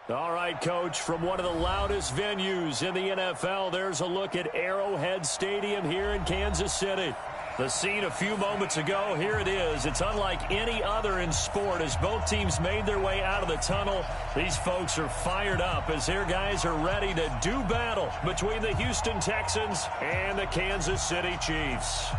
All right, Coach, from one of the loudest venues in the NFL, there's a look at Arrowhead Stadium here in Kansas City. The scene a few moments ago, here it is. It's unlike any other in sport as both teams made their way out of the tunnel. These folks are fired up as their guys are ready to do battle between the Houston Texans and the Kansas City Chiefs.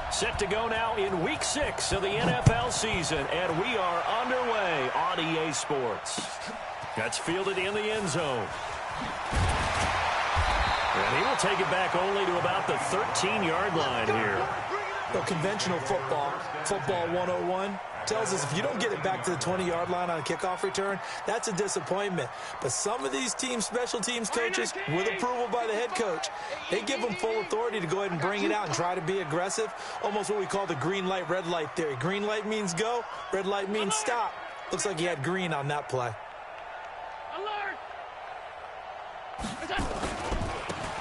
Set to go now in Week 6 of the NFL season, and we are underway on EA Sports. That's fielded in the end zone. And he will take it back only to about the 13-yard line here. Well, conventional football 101, tells us if you don't get it back to the 20-yard line on a kickoff return, that's a disappointment. But some of these teams, special teams coaches, with approval by the head coach, they give them full authority to go ahead and bring it out and try to be aggressive, almost what we call the green light, red light theory. Green light means go, red light means stop. Looks like he had green on that play.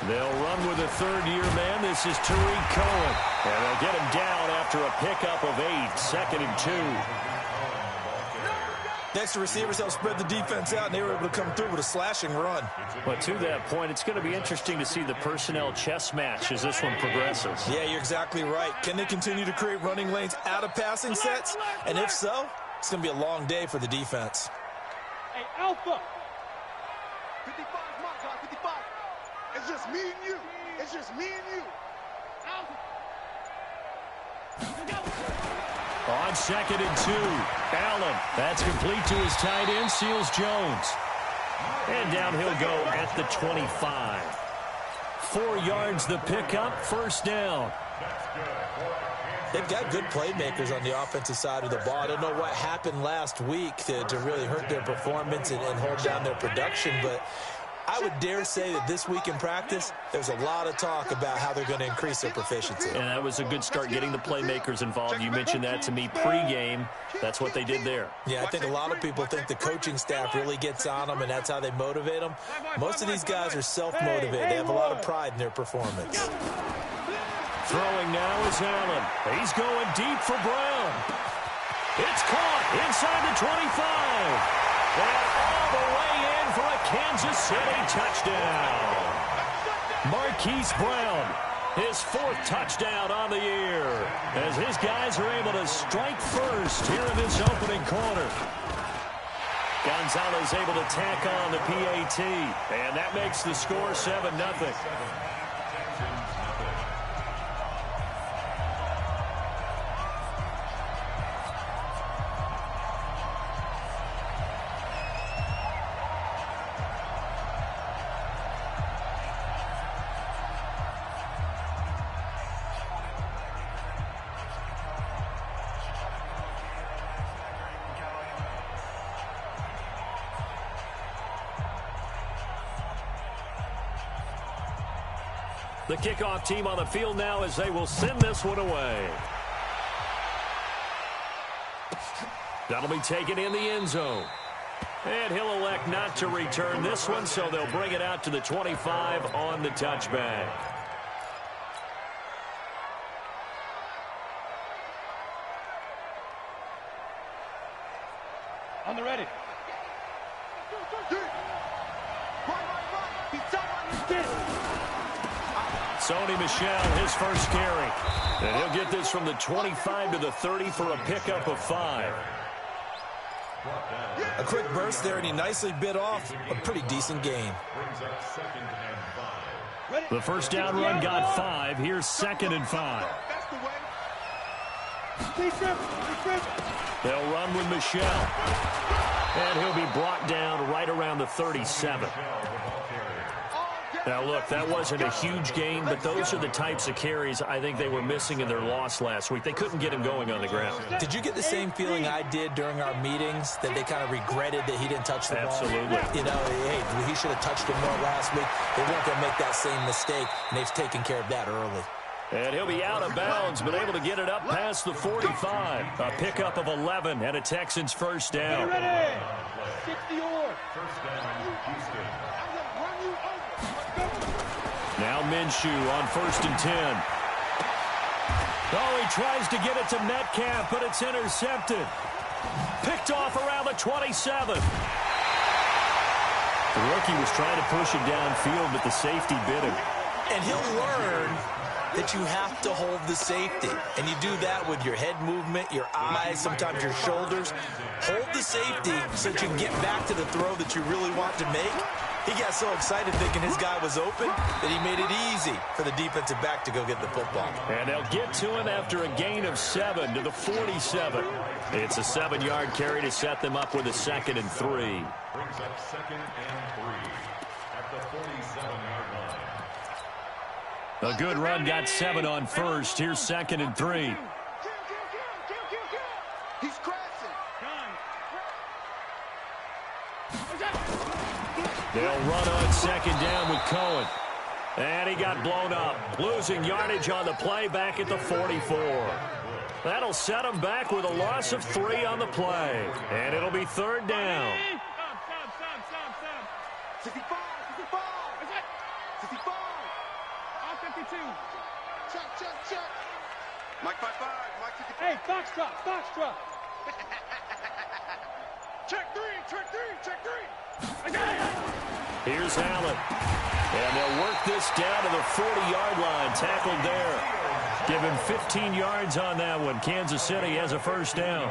They'll run with a third-year man. This is Tariq Cohen. And they'll get him down after a pickup of 8, 2nd and 2. Next, the receivers help spread the defense out, and they were able to come through with a slashing run. But to that point, it's going to be interesting to see the personnel chess match as this one progresses. Yeah, you're exactly right. Can they continue to create running lanes out of passing sets? And if so, it's going to be a long day for the defense. Hey, Alpha. 55 is my guy, 55. It's just me and you. It's just me and you. On 2nd and 2, Allen. That's complete to his tight end, Seals Jones. And down he'll go at the 25. 4 yards the pickup, first down. They've got good playmakers on the offensive side of the ball. I don't know what happened last week to really hurt their performance and hold down their production, but I would dare say that this week in practice, there's a lot of talk about how they're going to increase their proficiency. And that was a good start getting the playmakers involved. You mentioned that to me pregame. That's what they did there. Yeah, I think a lot of people think the coaching staff really gets on them, and that's how they motivate them. Most of these guys are self-motivated. They have a lot of pride in their performance. Throwing now is Allen. He's going deep for Brown. It's caught inside the 25. And all the way in for a Kansas City touchdown. Marquise Brown, his 4th touchdown on the year, as his guys are able to strike first here in this opening quarter. Gonzalez able to tack on the PAT, and that makes the score 7-0. The kickoff team on the field now as they will send this one away. That'll be taken in the end zone. And he'll elect not to return this one, so they'll bring it out to the 25 on the touchback. On the ready. Sony Michel, his first carry. And he'll get this from the 25 to the 30 for a pickup of 5. A quick burst there, and he nicely bit off a pretty decent gain. The first down run got 5. Here's 2nd and 5. They'll run with Michel. And he'll be brought down right around the 37. Now, look, that wasn't a huge gain, but those are the types of carries I think they were missing in their loss last week. They couldn't get him going on the ground. Did you get the same feeling I did during our meetings, that they kind of regretted that he didn't touch the ball? Absolutely. You know, hey, he should have touched it more last week. They weren't going to make that same mistake, and they've taken care of that early. And he'll be out of bounds, but able to get it up past the 45. A pickup of 11 and a Texans first down. Get ready. 60-yard. First down, Houston. Now Minshew on 1st and 10. Oh, he tries to get it to Metcalf, but it's intercepted. Picked off around the 27. The rookie was trying to push it downfield, but the safety bit him. And he'll learn that you have to hold the safety. And you do that with your head movement, your eyes, sometimes your shoulders. Hold the safety so that you can get back to the throw that you really want to make. He got so excited thinking his guy was open that he made it easy for the defensive back to go get the football. And they'll get to him after a gain of 7 to the 47. It's a 7-yard carry to set them up with a 2nd and 3. Brings up 2nd and 3 at the 47-yard line. A good run got 7 on 1st. Here's 2nd and 3. He's crashing. They'll run on 2nd down with Cohen. And he got blown up. Losing yardage on the play back at the 44. That'll set him back with a loss of 3 on the play. And it'll be 3rd down. 65. 65. 52. Check. Mike 5-5. Mike 55. Hey, Foxtrot. Check three. Here's Allen. And they'll work this down to the 40-yard line. Tackled there. Give him 15 yards on that one. Kansas City has a 1st down.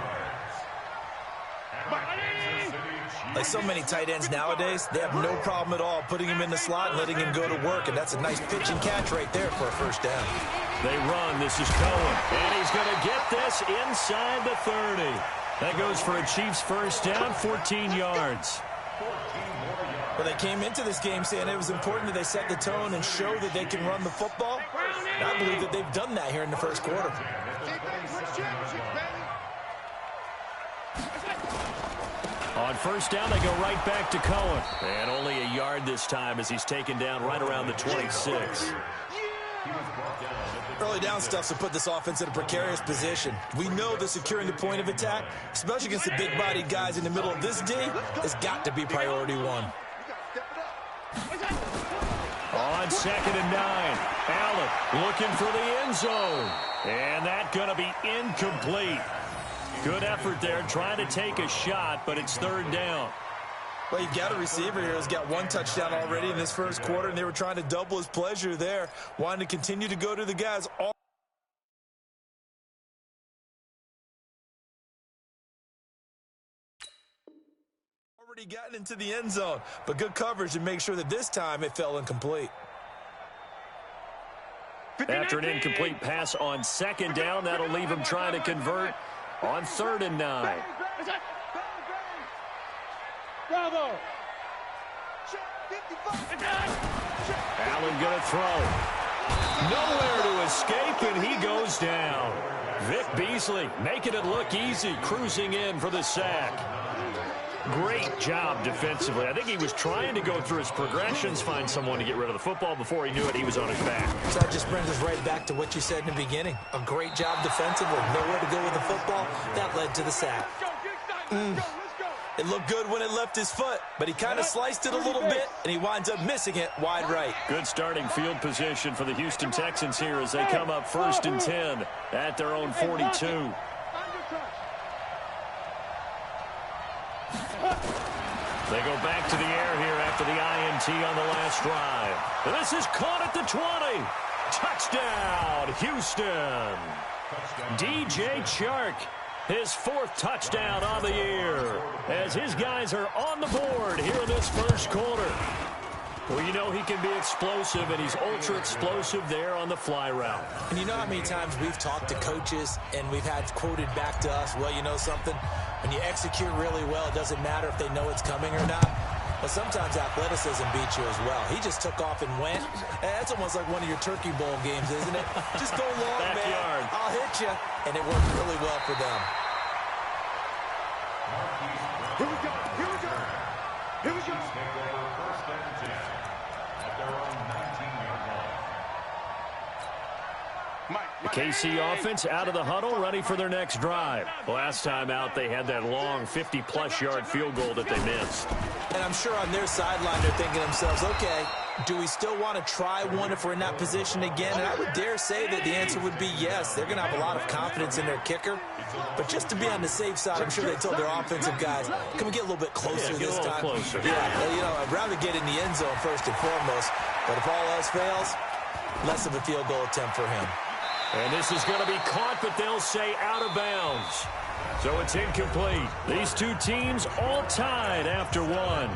Like so many tight ends nowadays, they have no problem at all putting him in the slot and letting him go to work. And that's a nice pitch and catch right there for a 1st down. They run. This is Cohen. And he's going to get this inside the 30. That goes for a Chiefs 1st down, 14 yards. Well, they came into this game saying it was important that they set the tone and show that they can run the football. And I believe that they've done that here in the 1st quarter. On 1st down, they go right back to Cohen. And only a yard this time as he's taken down right around the 26. Early down stuff to put this offense in a precarious position. We know that securing the point of attack, especially against the big-bodied guys in the middle of this D, has got to be priority 1. On 2nd and 9, Allen looking for the end zone. And that's going to be incomplete. Good effort there trying to take a shot, but it's 3rd down. Well, you've got a receiver here who's got 1 touchdown already in this 1st quarter, and they were trying to double his pleasure there, wanting to continue to go to the guys. Already gotten into the end zone, but good coverage to make sure that this time it fell incomplete. After an incomplete pass on 2nd down, that'll leave him trying to convert on 3rd and 9. Bravo. Allen going to throw. Nowhere to escape, and he goes down. Vic Beasley making it look easy, cruising in for the sack. Great job defensively. I think he was trying to go through his progressions, find someone to get rid of the football. Before he knew it, he was on his back. So that just brings us right back to what you said in the beginning. A great job defensively. Nowhere to go with the football. That led to the sack. It looked good when it left his foot, but he kind of sliced it a little bit, and he winds up missing it wide right. Good starting field position for the Houston Texans here as they come up 1st and 10 at their own 42. They go back to the air here after the INT on the last drive. This is caught at the 20. Touchdown, Houston. DJ Chark, his 4th touchdown on the year, as his guys are on the board here in this 1st quarter. Well, you know he can be explosive, and he's ultra-explosive there on the fly route. And you know how many times we've talked to coaches, and we've had quoted back to us, well, you know something? When you execute really well, it doesn't matter if they know it's coming or not. But sometimes athleticism beats you as well. He just took off and went. That's almost like one of your Turkey Bowl games, isn't it? Just go long, Backyard. man. I'll hit you. And it worked really well for them. Here we go. Here we go. Here we go. Take over first and 10 at their own 19-yard line. The KC offense out of the huddle, ready for their next drive. Last time out, they had that long 50-plus yard field goal that they missed. And I'm sure on their sideline they're thinking to themselves, okay, do we still want to try one if we're in that position again? And I would dare say that the answer would be yes. They're going to have a lot of confidence in their kicker. But just to be on the safe side, I'm sure they told their offensive guys, can we get a little bit closer this time? Closer. Yeah, you know, I'd rather get in the end zone first and foremost. But if all else fails, less of a field goal attempt for him. And this is going to be caught, but they'll say out of bounds. So it's incomplete. These two teams all tied after one.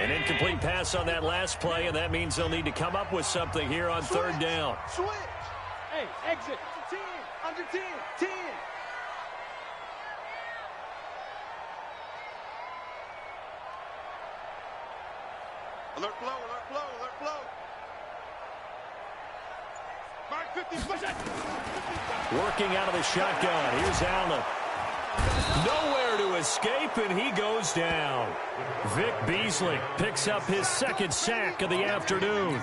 An incomplete pass on that last play, and that means they'll need to come up with something here on third down. Switch. Hey, exit. 10. Under 10. 10. Alert flow, alert flow, alert flow. Mark 50. Working out of the shotgun. Here's Allen. Nowhere to escape, and he goes down. Vic Beasley picks up his second sack of the afternoon.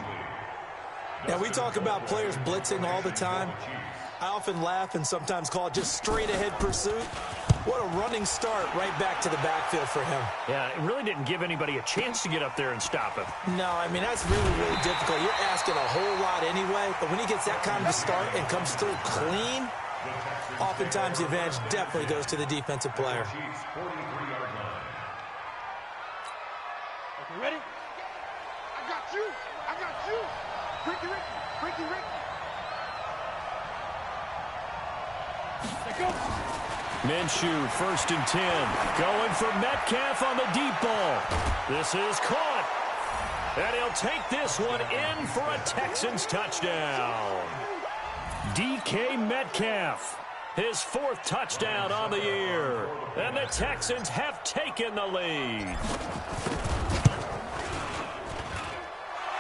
Now, we talk about players blitzing all the time. I often laugh and sometimes call it just straight-ahead pursuit. What a running start right back to the backfield for him. Yeah, it really didn't give anybody a chance to get up there and stop him. No, I mean, that's really, really difficult. You're asking a whole lot anyway, but when he gets that kind of a start and comes through clean, oftentimes the advantage definitely goes to the defensive player. Okay, ready? I got you. I got you. Ricky, Ricky. Ricky, Ricky. Let go. Minshew, 1st and 10. Going for Metcalf on the deep ball. This is caught. And he'll take this one in for a Texans touchdown. DK Metcalf, his 4th touchdown on the year. And the Texans have taken the lead.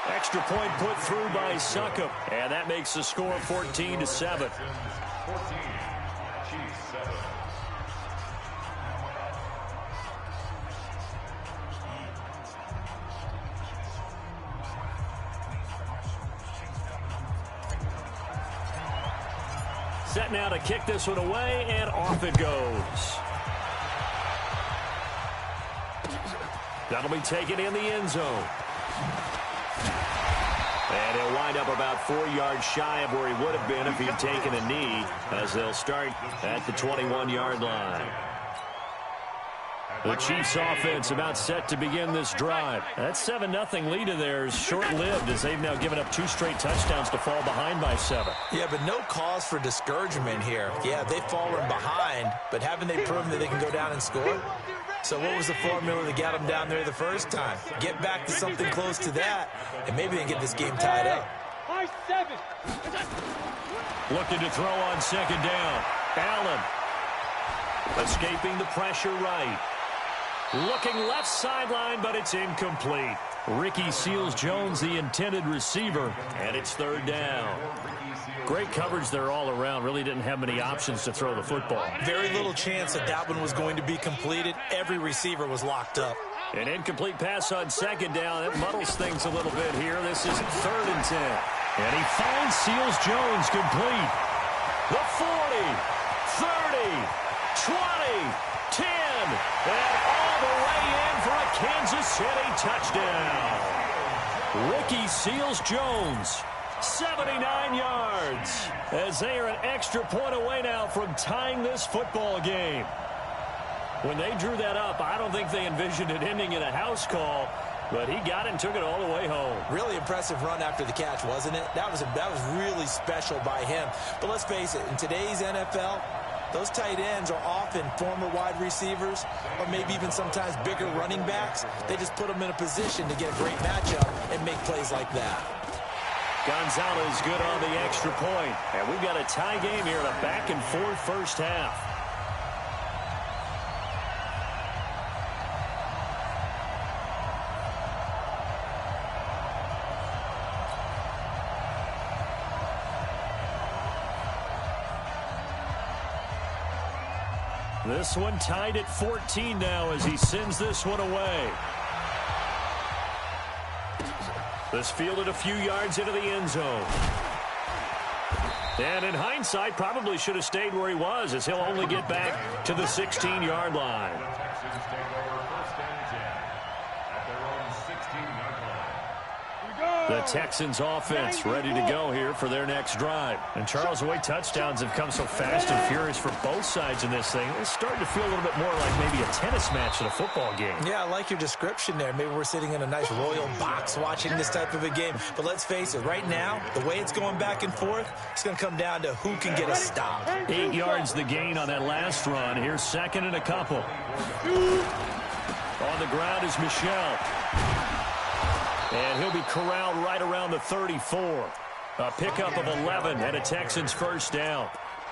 Extra point put through by Succop. And that makes the score 14-7. 14, Chiefs 7. Set now to kick this one away, and off it goes. That'll be taken in the end zone. And he'll wind up about 4 yards shy of where he would have been if he'd taken a knee, as they'll start at the 21-yard line. The Chiefs offense about set to begin this drive. That 7-0 lead of theirs short-lived, as they've now given up 2 straight touchdowns to fall behind by 7. Yeah, but no cause for discouragement here. Yeah, they've fallen behind, but haven't they proven that they can go down and score? So what was the formula that got them down there the first time? Get back to something close to that, and maybe they can get this game tied up. High 7. Looking to throw on 2nd down. Allen escaping the pressure right. Looking left sideline, but it's incomplete. Ricky Seals-Jones, the intended receiver, and it's 3rd down. Great coverage there all around. Really didn't have many options to throw the football. Very little chance that that one was going to be completed. Every receiver was locked up. An incomplete pass on 2nd down. It muddles things a little bit here. This is 3rd and 10. And he finds Seals-Jones complete. The 40, 30, 20, 10, and all the way in for a Kansas City touchdown. Ricky Seals-Jones, 79 yards, as they are an extra point away now from tying this football game. When they drew that up, I don't think they envisioned it ending in a house call, but he got it and took it all the way home. Really impressive run after the catch, wasn't it? That was really special by him. But let's face it, in today's NFL, those tight ends are often former wide receivers or maybe even sometimes bigger running backs. They just put them in a position to get a great matchup and make plays like that. Gonzalez good on the extra point. And we've got a tie game here in a back-and-forth first half. This one tied at 14 now as he sends this one away. This fielded a few yards into the end zone. And in hindsight, probably should have stayed where he was, as he'll only get back to the 16-yard line. The Texans take over 1st and 10 at their own 16-yard line. The Texans offense ready to go here for their next drive. And Charles, the way touchdowns have come so fast and furious for both sides in this thing, it's starting to feel a little bit more like maybe a tennis match in a football game. Yeah, I like your description there. Maybe we're sitting in a nice royal box watching this type of a game. But let's face it, right now, the way it's going back and forth, it's going to come down to who can get a stop. 8 yards the gain on that last run. Here's second and a couple. On the ground is Michel. And he'll be corralled right around the 34. A pickup of 11 and a Texans first down.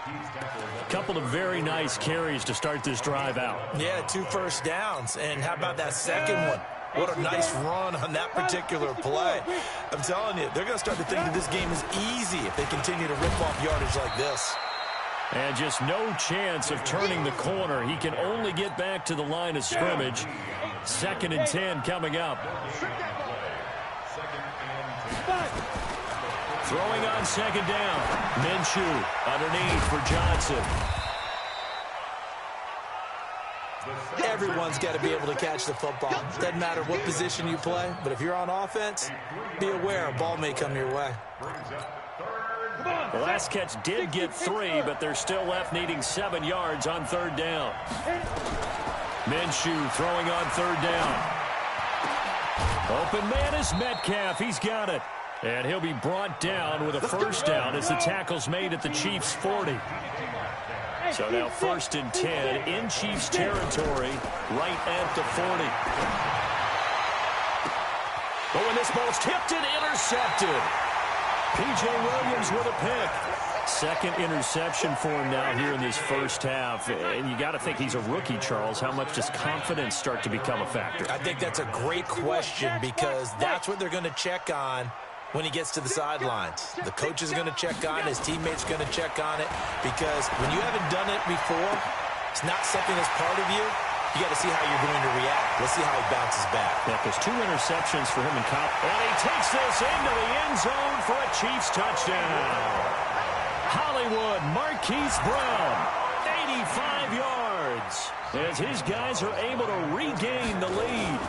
A couple of very nice carries to start this drive out. Yeah, 2 first downs. And how about that second one? What a nice run on that particular play. I'm telling you, they're going to start to think that this game is easy if they continue to rip off yardage like this. And just no chance of turning the corner. He can only get back to the line of scrimmage. 2nd and 10 coming up. Throwing on 2nd down. Minshew underneath for Johnson. Everyone's got to be able to catch the football. Doesn't matter what position you play, but if you're on offense, be aware a ball may come your way. The last catch did get 3, but they're still left needing 7 yards on 3rd down. Minshew throwing on 3rd down. Open man is Metcalf. He's got it. And he'll be brought down with a first down as the tackle's made at the Chiefs' 40. So now 1st and 10 in Chiefs territory right at the 40. Oh, and this ball's tipped and intercepted. P.J. Williams with a pick. 2nd interception for him now here in this first half. And you got to think he's a rookie, Charles. How much does confidence start to become a factor? I think that's a great question because that's what they're going to check on when he gets to the sidelines. The coach is going to check on it. His teammates are going to check on it because when you haven't done it before, it's not something that's part of you. You got to see how you're going to react. Let's see how he bounces back. Yeah, because 2 interceptions for him in college. And he takes this into the end zone for a Chiefs touchdown. Hollywood, Marquise Brown, 85 yards as his guys are able to regain the lead.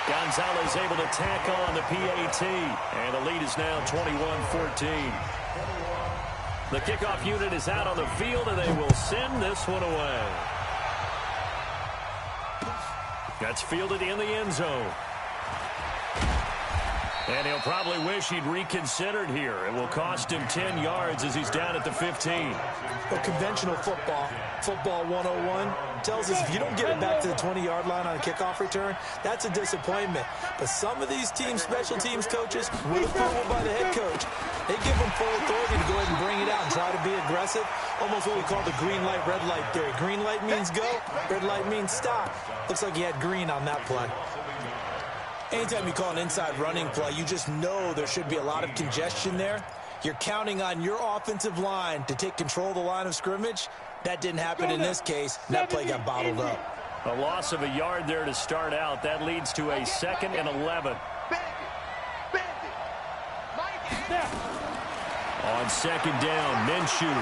Gonzalez able to tack on the PAT, and the lead is now 21-14. The kickoff unit is out on the field, and they will send this one away. That's fielded in the end zone. And he'll probably wish he'd reconsidered here. It will cost him 10 yards as he's down at the 15. Well, conventional football, football 101, tells us if you don't get it back to the 20-yard line on a kickoff return, that's a disappointment. But some of these teams, special teams coaches, with approval by the head coach, they give them full authority to go ahead and bring it out and try to be aggressive. Almost what we call the green light, red light theory. Green light means go, red light means stop. Looks like he had green on that play. Anytime you call an inside running play, you just know there should be a lot of congestion there. You're counting on your offensive line to take control of the line of scrimmage. That didn't happen in this case. That play got bottled up. A loss of a yard there to start out. That leads to a 2nd and 11. On 2nd down, Minshew.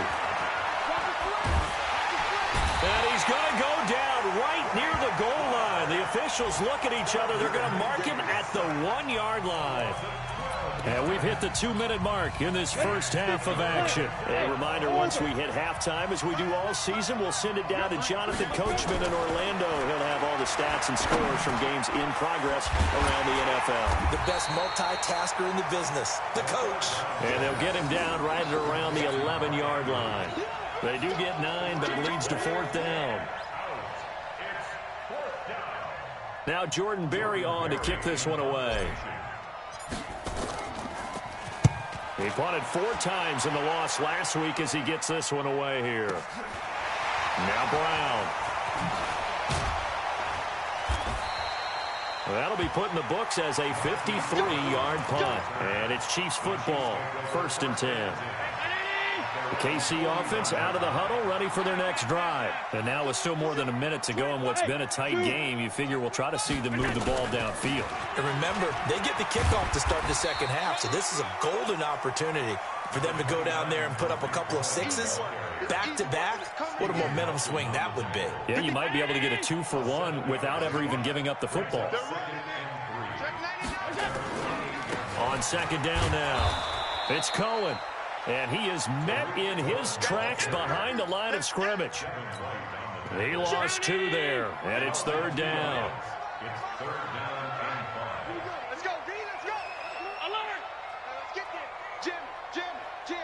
And he's going to go down right near the goal line. The officials look at each other. They're going to mark him at the 1-yard line. And we've hit the 2-minute mark in this first half of action. A reminder, once we hit halftime, as we do all season, we'll send it down to Jonathan Coachman in Orlando. He'll have all the stats and scores from games in progress around the NFL. The best multitasker in the business, the coach. And they'll get him down right at around the 11-yard line. They do get 9, but it leads to 4th down. Now Jordan Berry on to kick this one away. He punted 4 times in the loss last week as he gets this one away here. Now Brown. That'll be put in the books as a 53-yard punt. And it's Chiefs football, 1st and 10. The KC offense out of the huddle, ready for their next drive. And now with still more than a minute to go in what's been a tight game, you figure we'll try to see them move the ball downfield. And remember, they get the kickoff to start the second half, so this is a golden opportunity for them to go down there and put up a couple of 6s back-to-back. What a momentum swing that would be. Yeah, you might be able to get a 2-for-1 without ever even giving up the football. On 2nd down now, it's Cohen. And he is met in his tracks behind the line of scrimmage. He lost 2 there, and it's 3rd down. Let's go, D, let's go. Alert. Let's get there. Jim. Here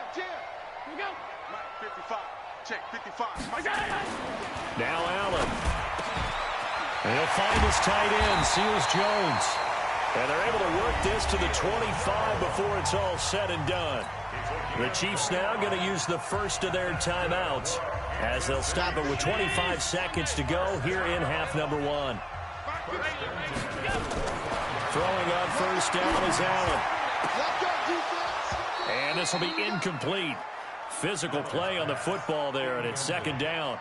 we go. Mike, 55. Check, 55. Now Allen. And he'll find his tight end, Seals Jones. And they're able to work this to the 25 before it's all said and done. The Chiefs now going to use the first of their timeouts as they'll stop it with 25 seconds to go here in half number 1. Throwing on 1st down is Allen. And this will be incomplete. Physical play on the football there, and it's 2nd down.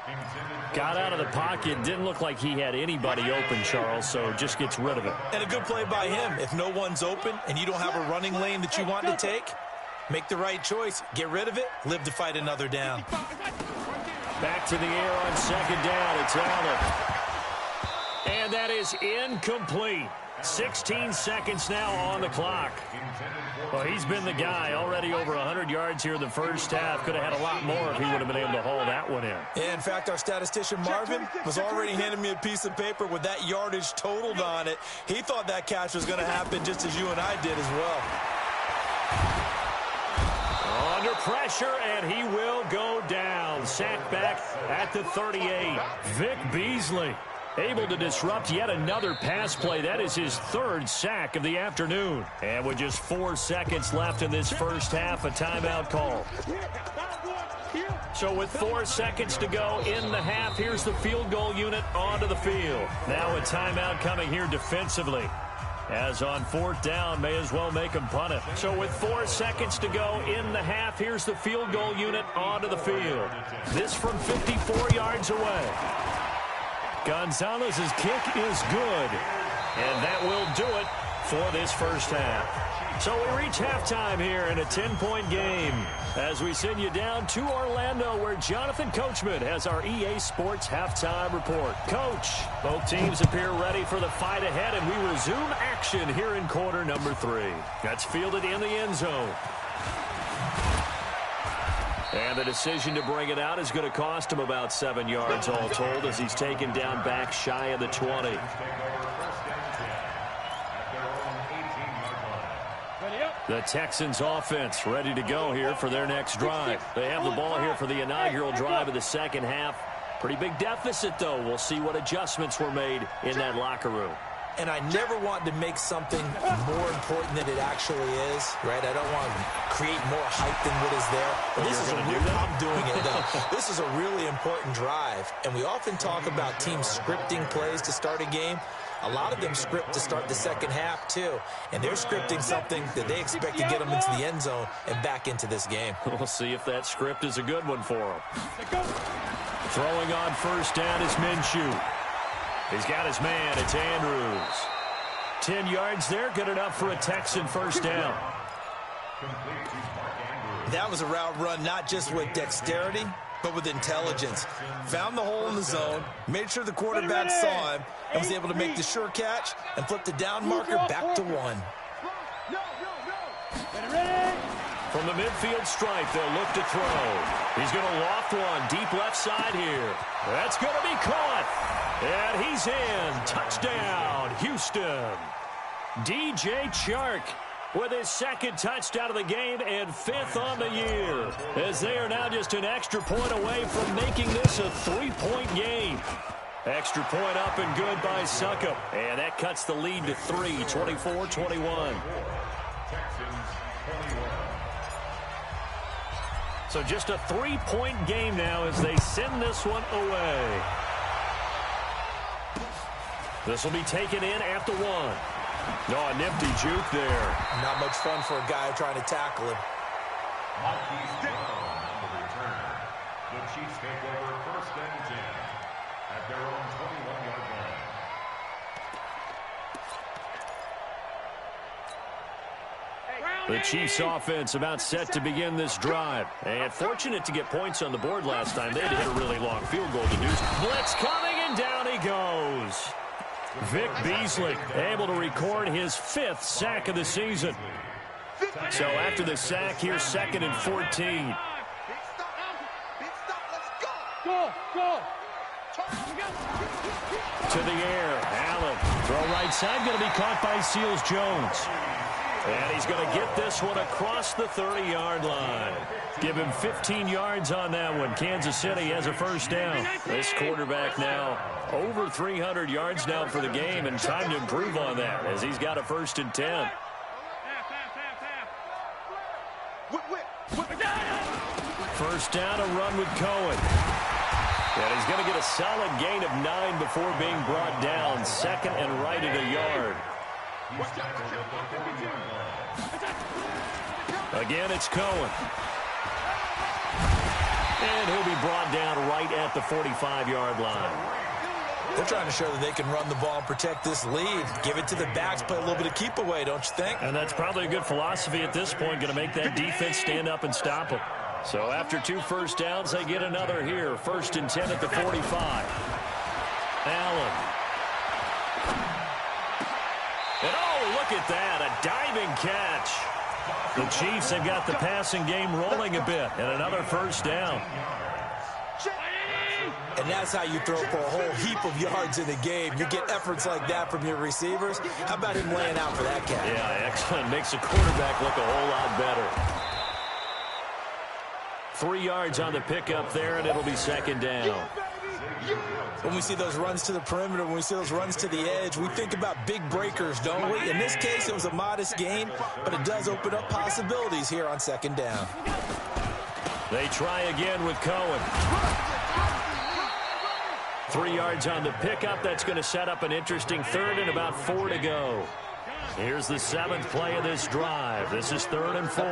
Got out of the pocket, didn't look like he had anybody open, Charles, so just gets rid of it. And a good play by him. If no one's open and you don't have a running lane that you want to take, make the right choice. Get rid of it. Live to fight another down. Back to the air on 2nd down. It's Allen. And that is incomplete. 16 seconds now on the clock. Well, he's been the guy. Already over 100 yards here in the first half. Could have had a lot more if he would have been able to haul that one in. Yeah, in fact, our statistician Marvin was already handing me a piece of paper with that yardage totaled on it. He thought that catch was going to happen just as you and I did as well. Under pressure, and he will go down. Sacked back at the 38. Vic Beasley able to disrupt yet another pass play. That is his 3rd sack of the afternoon. And with just 4 seconds left in this first half, a timeout call. So with 4 seconds to go in the half, here's the field goal unit onto the field. Now a timeout coming here defensively. As on 4th down, may as well make him punt it. So with 4 seconds to go in the half, here's the field goal unit onto the field. This from 54 yards away. Gonzalez's kick is good. And that will do it for this first half. So we reach halftime here in a 10-point game as we send you down to Orlando where Jonathan Coachman has our EA Sports halftime report. Coach, both teams appear ready for the fight ahead, and we resume action here in quarter number 3. That's fielded in the end zone. And the decision to bring it out is going to cost him about 7 yards all told as he's taken down back shy of the 20. The Texans offense ready to go here for their next drive. They have the ball here for the inaugural drive of the second half. Pretty big deficit, though. We'll see what adjustments were made in that locker room. And I never want to make something more important than it actually is, right? I don't want to create more hype than what is there. But this is I'm doing it, though. This is a really important drive. And we often talk about teams scripting plays to start a game. A lot of them script to start the second half, too. And they're scripting something that they expect to get them into the end zone and back into this game. We'll see if that script is a good one for them. Throwing on 1st down is Minshew. He's got his man. It's Andrews. 10 yards there. Good enough for a Texan 1st down. That was a route run not just with dexterity, but with intelligence. Found the hole in the zone, made sure the quarterback saw him, and was able to make the sure catch and flip the down marker back to 1. From the midfield stripe, they'll look to throw. He's going to loft one deep left side here. That's going to be caught. And he's in. Touchdown, Houston. DJ Chark with his 2nd touchdown of the game and 5th on the year, as they are now just an extra point away from making this a 3-point game. Extra point up and good by Succop. And that cuts the lead to 3, 24-21. So just a 3-point game now as they send this one away. This will be taken in at the 1. Oh, a nifty juke there. Not much fun for a guy trying to tackle him. The Chiefs take over 1st and 10 at their own 21-yard line. The Chiefs offense about set to begin this drive. And fortunate to get points on the board last time. They had to hit a really long field goal to do. Blitz coming, and down he goes. Vic Beasley able to record his 5th sack of the season. So after the sack, here's 2nd and 14. Go. To the air, Allen. Throw right side, going to be caught by Seals-Jones. And he's going to get this one across the 30-yard line. Give him 15 yards on that one. Kansas City has a 1st down. This quarterback now over 300 yards now for the game, and time to improve on that as he's got a 1st and 10. First down, a run with Cohen. And he's going to get a solid gain of 9 before being brought down. 2nd and right at a yard. Again, it's Cohen. And he'll be brought down right at the 45-yard line. They're trying to show that they can run the ball and protect this lead. Give it to the backs, play a little bit of keep away, don't you think? And that's probably a good philosophy at this point, going to make that defense stand up and stop them. So after 2 first downs, they get another here. 1st and 10 at the 45. Allen. And oh, look at that, a diving catch. The Chiefs have got the passing game rolling a bit, and another 1st down. And that's how you throw for a whole heap of yards in a game. You get efforts like that from your receivers. How about him laying out for that catch? Yeah, excellent. Makes the quarterback look a whole lot better. 3 yards on the pickup there, and it'll be 2nd down. When we see those runs to the perimeter, when we see those runs to the edge, we think about big breakers, don't we? In this case, it was a modest gain, but it does open up possibilities here on 2nd down. They try again with Cohen. 3 yards on the pickup. That's going to set up an interesting 3rd and about 4 to go. Here's the 7th play of this drive. This is 3rd and 4.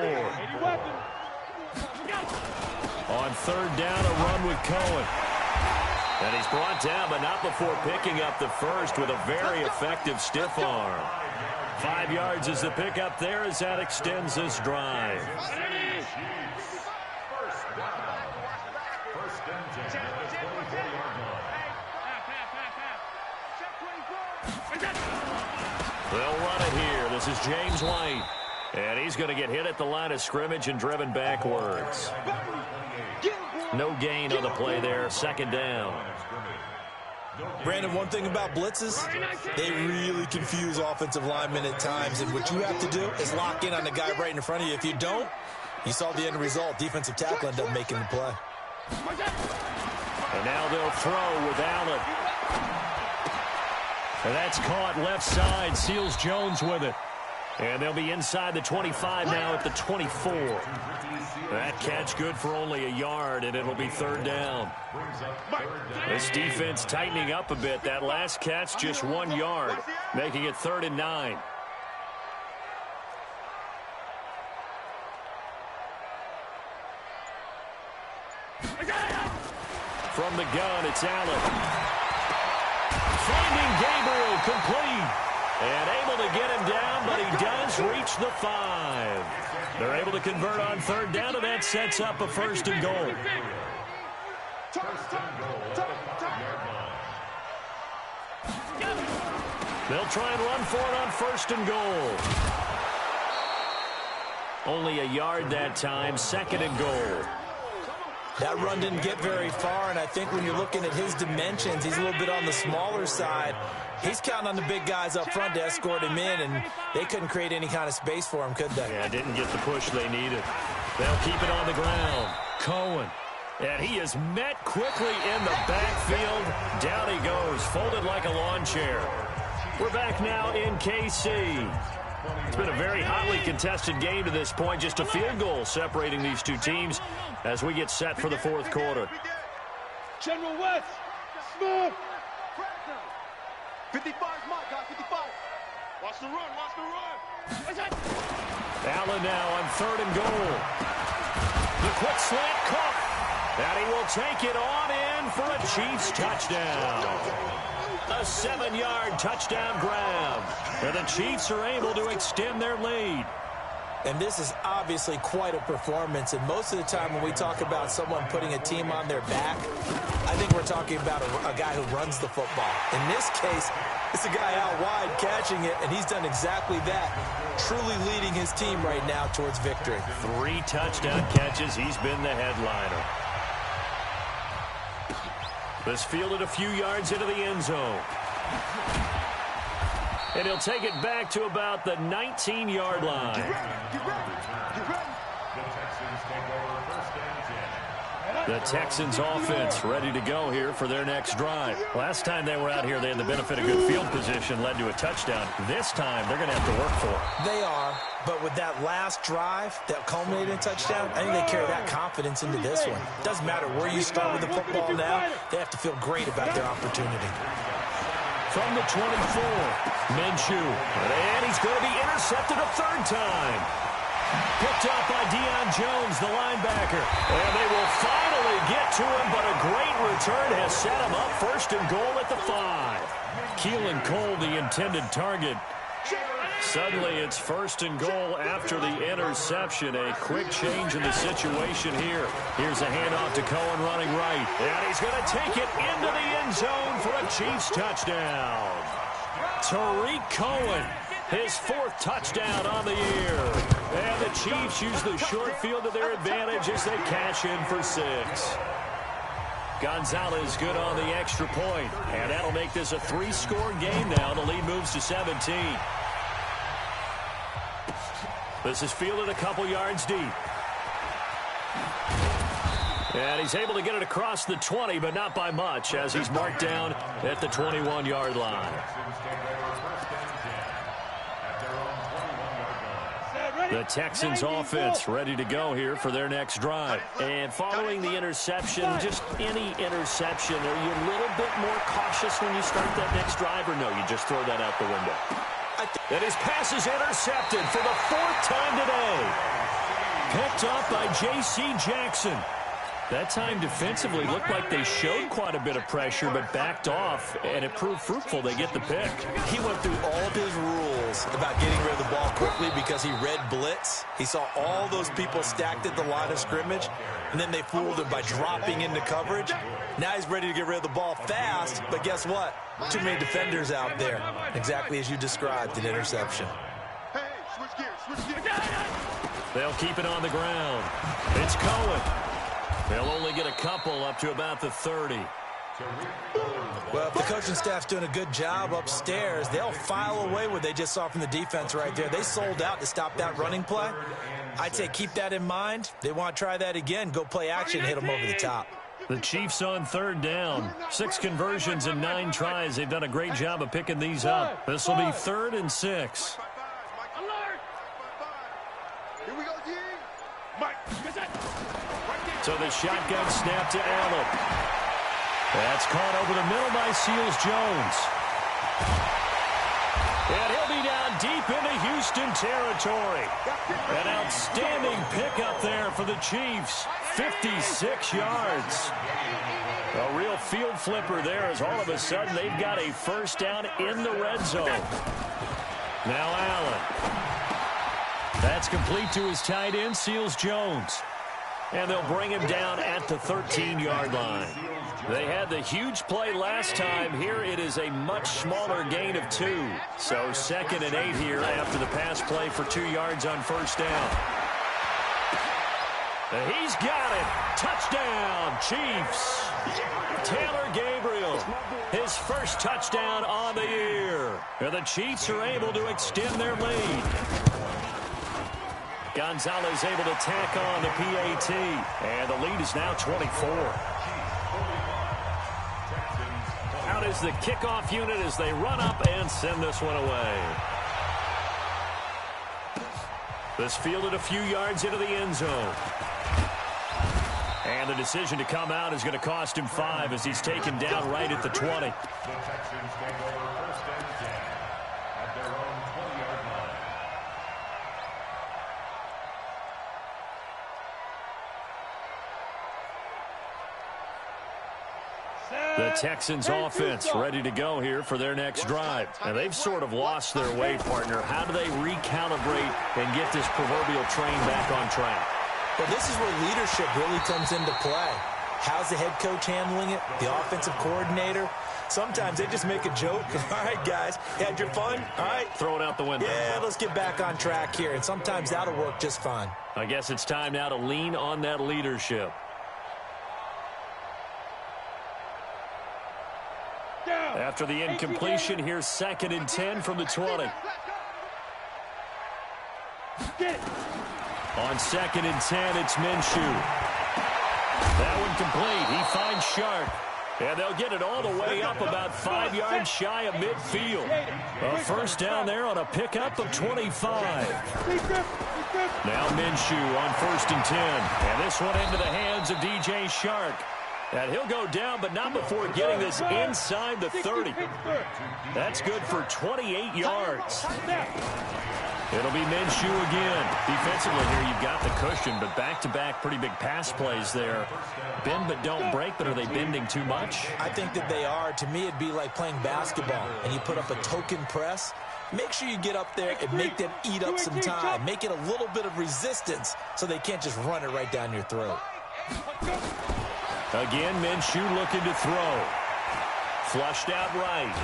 On 3rd down, a run with Cohen. And he's brought down, but not before picking up the 1st with a very effective stiff arm. 5 yards is the pickup there as that extends this drive. They'll run it here. This is James White. And he's going to get hit at the line of scrimmage and driven backwards. No gain on the play there. 2nd down. Brandon, one thing about blitzes, they really confuse offensive linemen at times. And what you have to do is lock in on the guy right in front of you. If you don't, you saw the end result. Defensive tackle ended up making the play. And now they'll throw with Allen. And that's caught left side. Seals-Jones with it. And they'll be inside the 25 now at the 24. That catch good for only a yard, and it'll be 3rd down. This defense tightening up a bit. That last catch just 1 yard, making it 3rd and 9. From the gun, it's Allen. Finding Gabriel complete. And able to get him down, but he does reach the 5. They're able to convert on 3rd down, and that sets up a 1st and goal. They'll try and run for it on 1st and goal. Only a yard that time, 2nd and goal. That run didn't get very far, and I think when you're looking at his dimensions, he's a little bit on the smaller side. He's counting on the big guys up front to escort him in, and they couldn't create any kind of space for him, could they? Yeah, didn't get the push they needed. They'll keep it on the ground. Cohen. And he is met quickly in the backfield. Down he goes, folded like a lawn chair. We're back now in KC. It's been a very hotly contested game to this point. Just a field goal separating these two teams as we get set for the fourth quarter. General West, smooth. 55 is my guy, 55. Watch the run, watch the run. Allen now on 3rd and goal. The quick slant caught. And he will take it on in for a Chiefs touchdown. A 7-yard touchdown grab. And the Chiefs are able to extend their lead. And this is obviously quite a performance. And most of the time when we talk about someone putting a team on their back, I think we're talking about a guy who runs the football. In this case, it's a guy out wide catching it, and he's done exactly that, truly leading his team right now towards victory. 3 touchdown catches. He's been the headliner. This fielded a few yards into the end zone. And he'll take it back to about the 19-yard line. Get ready. The Texans take over 1st and 10. The Texans offense ready to go here for their next drive. Last time they were out here, they had the benefit of good field position, led to a touchdown. This time, they're going to have to work for it. They are, but with that last drive that culminated in a touchdown, I think they carry that confidence into this one. Doesn't matter where you start with the football now, they have to feel great about their opportunity. From the 24, Minshew, and he's going to be intercepted a 3rd time. Picked up by Deion Jones, the linebacker. And they will finally get to him, but a great return has set him up 1st and goal at the 5. Keelan Cole, the intended target. Suddenly, it's 1st and goal after the interception. A quick change in the situation here. Here's a handoff to Cohen running right. And he's going to take it into the end zone for a Chiefs touchdown. Tariq Cohen, his 4th touchdown on the year. And the Chiefs use the short field to their advantage as they cash in for 6. Gonzalez good on the extra point. And that'll make this a 3-score game now. The lead moves to 17. This is fielded a couple yards deep. And he's able to get it across the 20, but not by much, as he's marked down at the 21-yard line. The Texans offense ready to go here for their next drive. And following the interception, just any interception, are you a little bit more cautious when you start that next drive, or no, you just throw that out the window? And his pass is intercepted for the 4th time today. Picked up by J.C. Jackson. That time defensively looked like they showed quite a bit of pressure, but backed off, and it proved fruitful. They get the pick. He went through all of his rules about getting rid of the ball quickly because he read blitz. He saw all those people stacked at the line of scrimmage, and then they fooled him by dropping into coverage. Now he's ready to get rid of the ball fast, but guess what? Too many defenders out there. Exactly as you described, an interception. Hey, switch gears. They'll keep it on the ground. It's Cohen. They'll only get a couple up to about the 30. Well, if the coaching staff's doing a good job upstairs, they'll file away what they just saw from the defense right there. They sold out to stop that running play. I'd say keep that in mind. They want to try that again. Go play action, hit them over the top. The Chiefs on 3rd down. 6 conversions and 9 tries. They've done a great job of picking these up. This will be 3rd and 6. Alert! Here we go, G. Mike, So the shotgun snap to Allen. That's caught over the middle by Seals-Jones. And he'll be down deep into Houston territory. An outstanding pickup there for the Chiefs. 56 yards. A real field flipper there as all of a sudden they've got a 1st down in the red zone. Now Allen. That's complete to his tight end, Seals-Jones. And they'll bring him down at the 13-yard line. They had the huge play last time. Here it is a much smaller gain of 2. So 2nd and 8 here after the pass play for 2 yards on 1st down. He's got it. Touchdown, Chiefs. Taylor Gabriel, his 1st touchdown on the year. And the Chiefs are able to extend their lead. Gonzalez able to tack on the PAT, and the lead is now 24. Out is the kickoff unit as they run up and send this one away. This fielded a few yards into the end zone. And the decision to come out is going to cost him 5 as he's taken down right at the 20. The Texans take over first and 10 at their own 20-yard line. The Texans offense ready to go here for their next drive. And they've sort of lost their way, partner. How do they recalibrate and get this proverbial train back on track? Well, this is where leadership really comes into play. How's the head coach handling it? The offensive coordinator? Sometimes they just make a joke. All right, guys, had your fun? All right. Throw it out the window. Yeah, let's get back on track here. And sometimes that'll work just fine. I guess it's time now to lean on that leadership. After the incompletion, here's 2nd and 10 from the 20. On 2nd and 10, it's Minshew. That one complete. He finds Sharp. And they'll get it all the way up about 5 yards shy of midfield. A first down there on a pickup of 25. Now Minshew on 1st and 10. And this one into the hands of DJ Shark. And he'll go down, but not before getting this inside the 30. That's good for 28 yards. It'll be Minshew again. Defensively here, you've got the cushion, but back-to-back pretty big pass plays there. Bend but don't break, but are they bending too much? I think that they are. To me, it'd be like playing basketball, and you put up a token press. Make sure you get up there and make them eat up some time. Make it a little bit of resistance so they can't just run it right down your throat. Again, Minshew looking to throw. Flushed out right.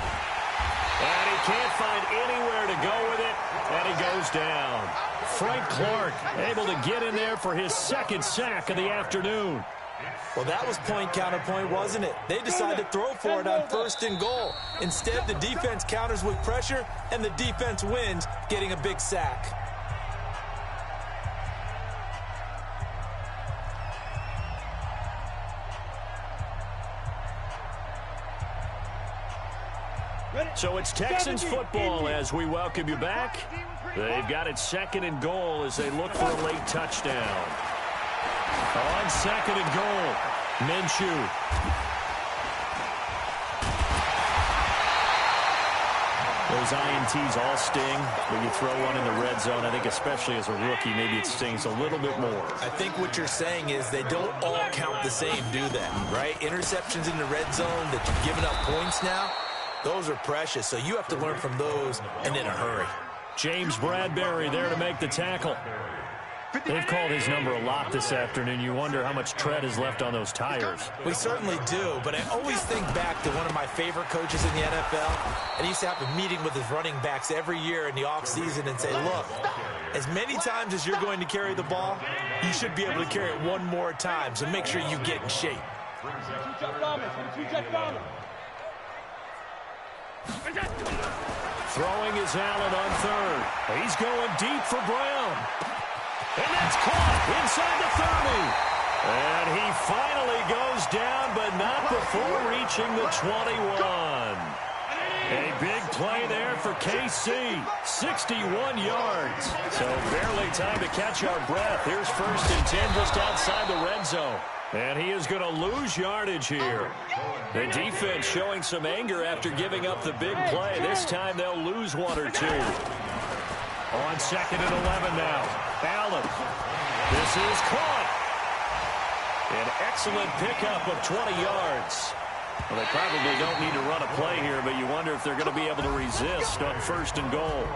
And he can't find anywhere to go with it, and he goes down. Frank Clark able to get in there for his 2nd sack of the afternoon. Well, that was point counterpoint, wasn't it? They decided to throw for it on 1st and goal. Instead, the defense counters with pressure, and the defense wins, getting a big sack. So it's Texans football as we welcome you back. They've got it 2nd and goal as they look for a late touchdown. On 2nd and goal, Minshew. Those INTs all sting when you throw one in the red zone. I think especially as a rookie, maybe it stings a little bit more. I think what you're saying is they don't all count the same, do they? Right? Interceptions in the red zone that you've given up points now, those are precious. So you have to learn from those and in a hurry. James Bradbury there to make the tackle. They've called his number a lot this afternoon. You wonder how much tread is left on those tires. We certainly do, but I always think back to one of my favorite coaches in the NFL, and he used to have a meeting with his running backs every year in the offseason and say, look, as many times as you're going to carry the ball, you should be able to carry it one more time, so make sure you get in shape. Throwing is Allen on 3rd. He's going deep for Brown. And that's caught inside the 30. And he finally goes down, but not before reaching the 21. A big play there for KC. 61 yards. So barely time to catch our breath. Here's 1st and 10 just outside the red zone. And he is going to lose yardage here. The defense showing some anger after giving up the big play. This time they'll lose 1 or 2. On 2nd and 11 now. Allen. This is caught. An excellent pickup of 20 yards. Well, they probably don't need to run a play here, but you wonder if they're going to be able to resist on 1st and goal.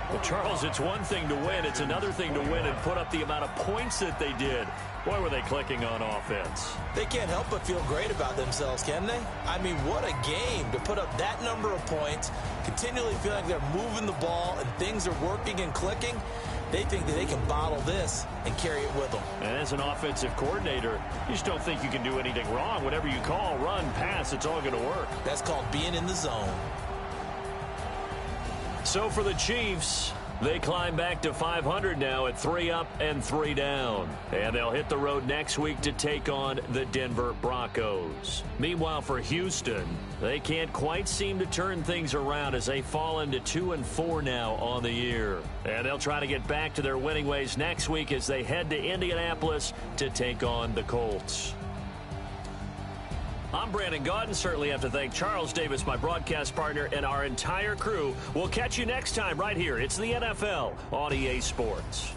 Well, Charles, it's one thing to win. It's another thing to win and put up the amount of points that they did. Boy, were they clicking on offense. They can't help but feel great about themselves, can they? I mean, what a game to put up that number of points, continually feeling like they're moving the ball and things are working and clicking. They think that they can bottle this and carry it with them. And as an offensive coordinator, you just don't think you can do anything wrong. Whatever you call, run, pass, it's all going to work. That's called being in the zone. So for the Chiefs, They climb back to 500 now at 3 up and 3 down. And they'll hit the road next week to take on the Denver Broncos. Meanwhile, for Houston, they can't quite seem to turn things around as they fall into 2-4 now on the year. And they'll try to get back to their winning ways next week as they head to Indianapolis to take on the Colts. I'm Brandon Gaudin. Certainly have to thank Charles Davis, my broadcast partner, and our entire crew. We'll catch you next time right here. It's the NFL on EA Sports.